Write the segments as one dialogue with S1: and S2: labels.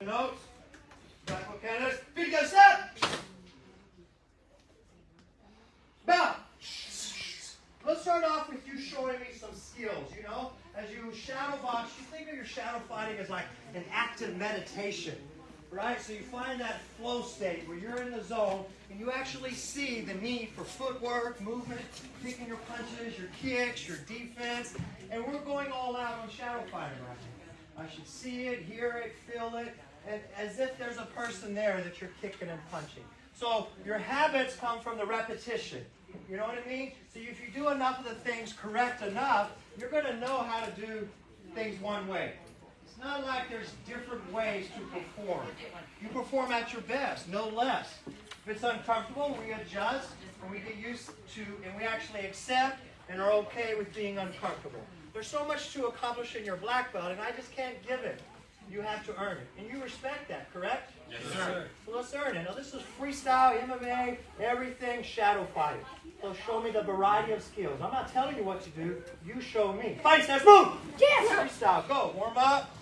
S1: Notes. Back with candidates. Feet go step. Bow. Let's start off with you showing me some skills. You know, as you shadow box, you think of your shadow fighting as like an active meditation, right? So you find that flow state where you're in the zone and you actually see the need for footwork, movement, picking your punches, your kicks, your defense, and we're going all out on shadow fighting right now. I should see it, hear it, feel it, and as if there's a person there that you're kicking and punching. So your habits come from the repetition. You know what I mean? So if you do enough of the things correct enough, you're going to know how to do things one way. It's not like there's different ways to perform. You perform at your best, no less. If it's uncomfortable, we adjust and we get used to, and we actually accept and are okay with being uncomfortable. There's so much to accomplish in your black belt, and I just can't give it. You have to earn it. And you respect that, correct?
S2: Yes, sir.
S1: So let's earn it. Now, this is freestyle, MMA, everything, shadow fighting. So show me the variety of skills. I'm not telling you what to do. You show me. Fight stance, move!
S3: Yes!
S1: Freestyle, go. Warm up.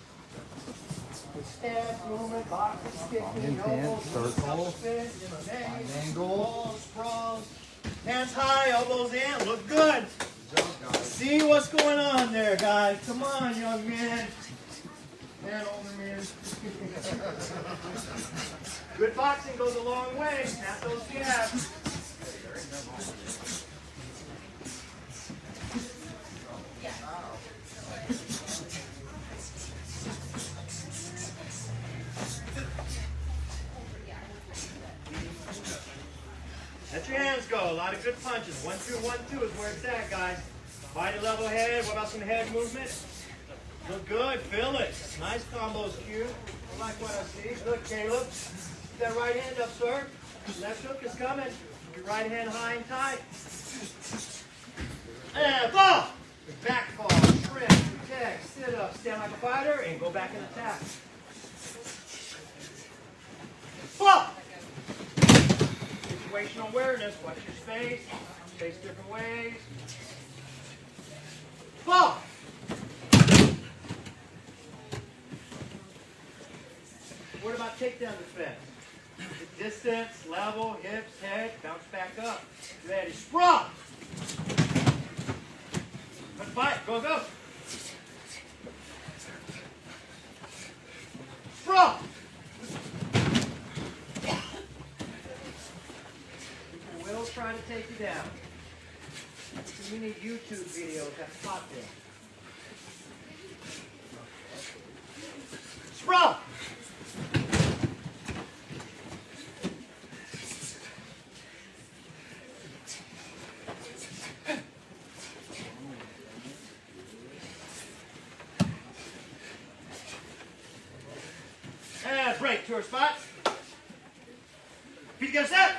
S1: With stance, movement, boxing, kicking, elbows,
S4: circle,
S1: spin, MMA,
S4: angle,
S1: sprawls. Hands high, elbows in. Look good. See what's going on there, guys. Come on, young man. Man, older man. Good boxing goes a long way. Tap those jabs. Let your hands go. A lot of good punches. 1, 2, 1, 2 is where it's at, guys. Body level head. What about some head movement? Look good. Feel it. Nice combos, Q. I like what I see. Good, Caleb. Keep that right hand up, sir. Left hook is coming. Keep your right hand high and tight. And fall. Back fall. Shrimp. Protect. Sit up. Stand like a fighter. And go back and attack. Fall. Situational awareness. Watch your space. Face different ways. Fall. What about takedown defense? The distance, level, hips, head, bounce back up. Ready. Sprawl. Let's fight. Go, go. Sprawl. People will try to take you down. So you need YouTube videos that pop them. Sprawl. And break to our spots. Feet together, step.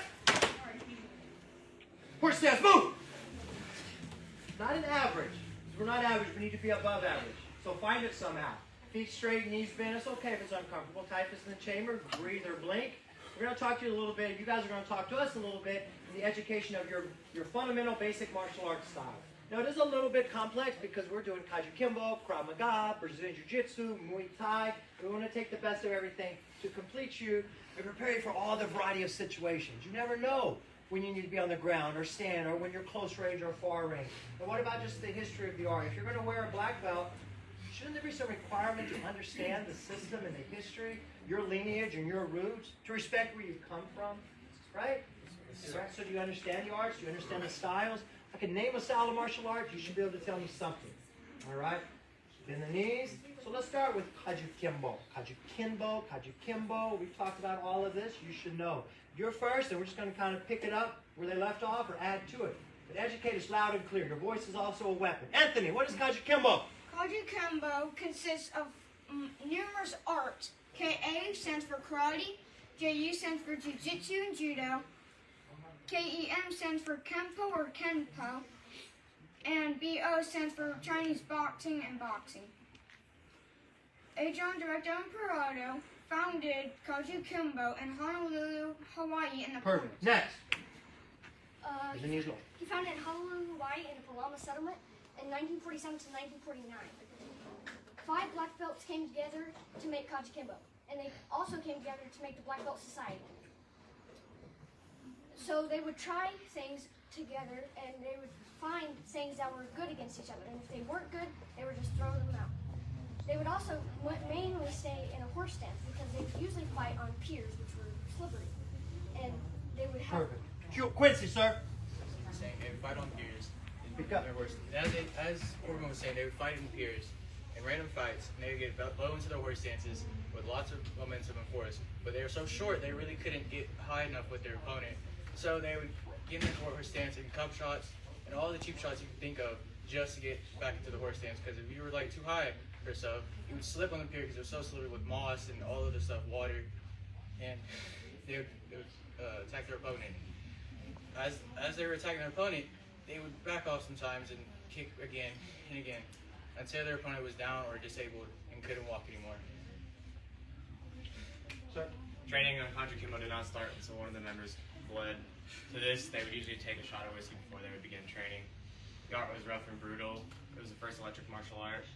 S1: Horse stance, move. Not an average. We're not average, we need to be above average. So find it somehow. Feet straight, knees bent. It's okay if it's uncomfortable. Tight fist in the chamber, breathe or blink. We're going to talk to you a little bit. You guys are going to talk to us a little bit in the education of your fundamental basic martial arts style. Now, it is a little bit complex because we're doing Kajukembo, Krav Maga, Brazilian Jiu-Jitsu, Muay Thai. We want to take the best of everything to complete you and prepare you for all the variety of situations. You never know when you need to be on the ground or stand or when you're close range or far range. And what about just the history of the art? If you're going to wear a black belt, shouldn't there be some requirement to understand the system and the history, your lineage and your roots, to respect where you've come from, right? Right? So do you understand the arts? Do you understand the styles? If I can name a style of martial arts, you should be able to tell me something. All right? Bend the knees. So let's start with Kajukembo. Kajukembo. We've talked about all of this. You should know. You're first, and we're just going to kind of pick it up where they left off or add to it. But educate us loud and clear. Your voice is also a weapon. Anthony, what is Kajukembo?
S3: Kajukembo consists of numerous arts. KA stands for karate, JU stands for jiu-jitsu and judo, KEM stands for Kempo or Kempo, and BO stands for Chinese boxing and boxing. Adrian Director Imperato founded Kajukembo in Honolulu, Hawaii in the
S1: Perfect. Next.
S5: He founded in Honolulu, Hawaii in the Palama settlement in 1947 to 1949. 5 black belts came together to make Kajukembo. and they also came together to make the Black Belt Society. So they would try things together, and they would find things that were good against each other, and if they weren't good, they would just throw them out. They would also mainly stay in a horse stance because they would usually fight on piers, which were slippery, and they would have.
S1: Perfect. Quincy, sir.
S2: Saying they would fight on piers.
S1: Pick up.
S2: As Corbin was saying, they would fight in piers in random fights, and they would get low into their horse stances with lots of momentum and force. But they were so short, they really couldn't get high enough with their opponent. So they would get in the horse stance and cup shots and all the cheap shots you could think of just to get back into the horse stance. Because if you were like too high or so, you would slip on the pier because it was so slippery with moss and all other stuff, water, and they would attack their opponent. As they were attacking their opponent, they would back off sometimes and kick again and again until their opponent was down or disabled and couldn't walk anymore.
S1: Sir.
S4: Training on Kajukembo did not start until one of the members bled. To this, they would usually take a shot of whiskey before they would begin training. The art was rough and brutal. It was the first electric martial art.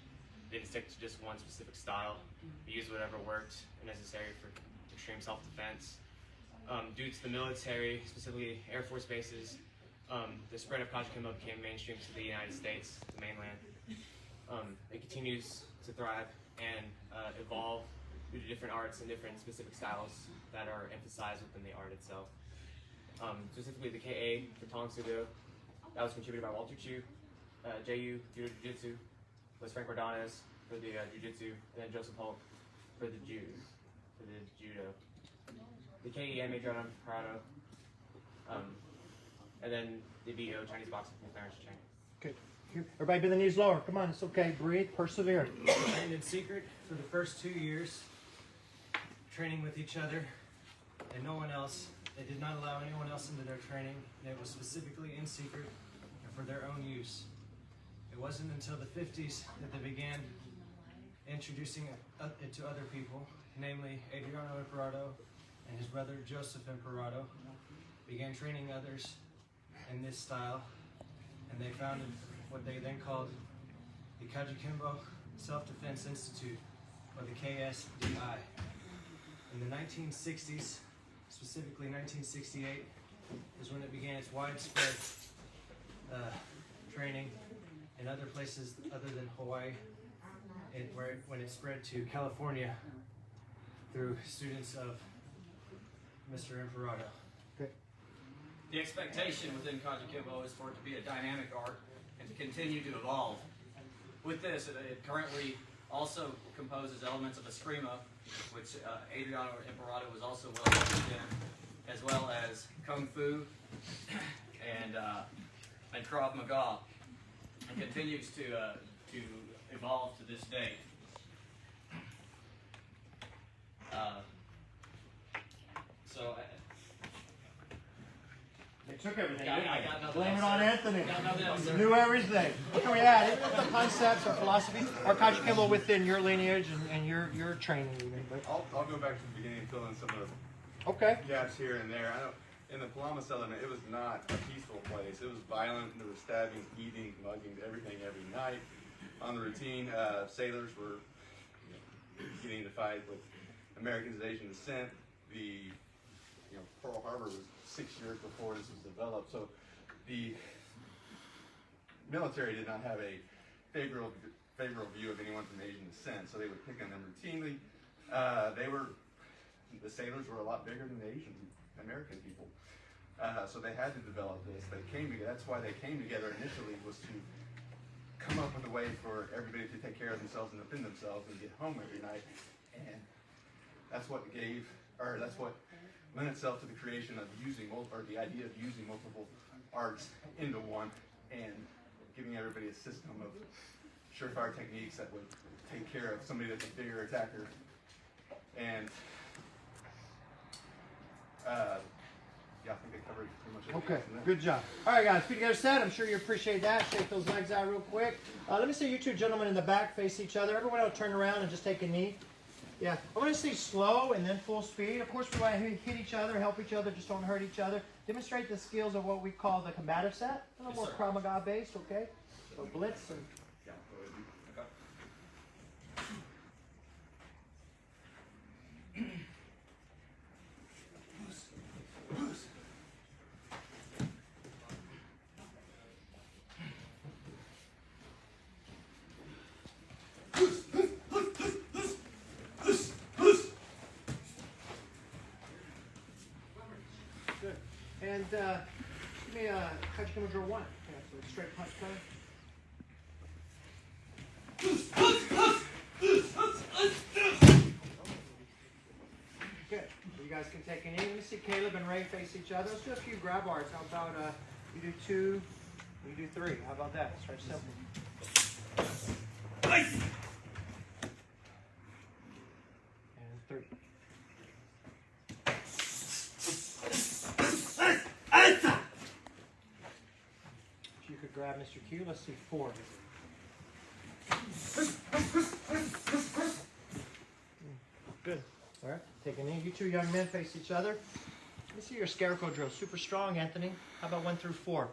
S4: It didn't stick to just one specific style. We used whatever worked necessary for extreme self-defense. Due to the military, specifically Air Force bases, the spread of Kajukembo became mainstream to the United States, the mainland. It continues to thrive and evolve due to different arts and different specific styles that are emphasized within the art itself. Specifically the KA for Tong Sudo, that was contributed by Walter Chu, JU, Judo Jiu-Jitsu, was Frank Ordonez for the Jiu-Jitsu, and then Joseph Hulk for the Judo. The KEM Adriano Parado, and then the BO, Chinese boxing from Clarence Chang.
S1: Good. Everybody bend the knees lower. Come on, it's okay. Breathe, persevere.
S6: Trained in secret for the first 2 years, training with each other and no one else. They did not allow anyone else into their training. It was specifically in secret and for their own use. It wasn't until the 50s that they began introducing it to other people, namely Adriano Imperato and his brother Joseph Imperato, began training others in this style, and they founded what they then called the Kajukembo Self-Defense Institute, or the KSDI. In the 1960s, specifically 1968, is when it began its widespread training in other places other than Hawaii, when it spread to California through students of Mr. Imperato.
S7: The expectation within Kajukembo is for it to be a dynamic art and to continue to evolve. With this, it currently also composes elements of Eskrima, which Adriano Imperato was also well versed in, as well as Kung Fu and Krav Maga, and continues to evolve to this day.
S1: They took everything.
S7: I
S1: didn't they?
S7: got nothing
S1: Blame
S7: else,
S1: it on
S7: sir.
S1: Anthony.
S7: Got nothing else, sir.
S1: Knew everything. What can we add? Even if the concepts or philosophy or Kajukembo within your lineage and your training even. But
S8: I'll go back to the beginning and fill in some of the
S1: okay.
S8: gaps here and there. I know in the Palama settlement, it was not a peaceful place. It was violent. There were stabbings, beatings, muggings, everything every night on the routine. Sailors were getting into fight with Americans of Asian descent. The Pearl Harbor was 6 years before this was developed, so the military did not have a favorable view of anyone from Asian descent, so they would pick on them routinely. The sailors were a lot bigger than the Asian American people, so they had to develop this. They came together. That's why they came together initially, was to come up with a way for everybody to take care of themselves and defend themselves and get home every night, and that's what lent itself to the creation of the idea of using multiple arts into one, and giving everybody a system of surefire techniques that would take care of somebody that's a bigger attacker. And I think they covered pretty much everything.
S1: Okay, good job. All right, guys, feet together set. I'm sure you appreciate that. Shake those legs out real quick. Let me see you two gentlemen in the back face each other. Everyone will turn around and just take a knee. Yeah, I want to see slow and then full speed. Of course, we want to hit each other, help each other, just don't hurt each other. Demonstrate the skills of what we call the combative set. A little more Krav Maga based, okay? So blitz and... And give me a Kajukembo drill 1. Okay, so straight punch coming. Good. So you guys can take an knee. Let me see Caleb and Ray face each other. Let's do a few grab bars. How about you do 2, you do 3. How about that? Start simple. Nice. And 3. If you could grab Mr. Q, let's see 4. Good. All right, take a knee. You two young men face each other. Let me see your scarecrow drill. Super strong, Anthony. How about 1 through 4?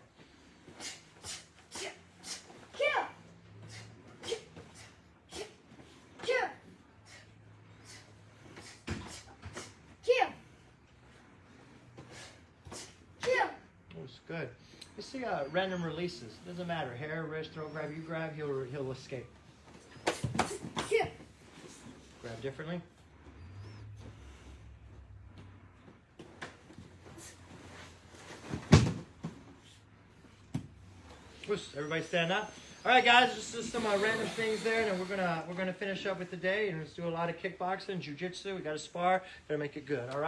S1: Good. You see random releases. Doesn't matter. Hair, wrist, throat grab. You grab, he'll escape. Grab differently. Whoosh, everybody stand up. All right, guys. Just some random things there, and then we're gonna finish up with the day, and let's do a lot of kickboxing, jiu-jitsu. We got to spar. Gotta make it good. All right.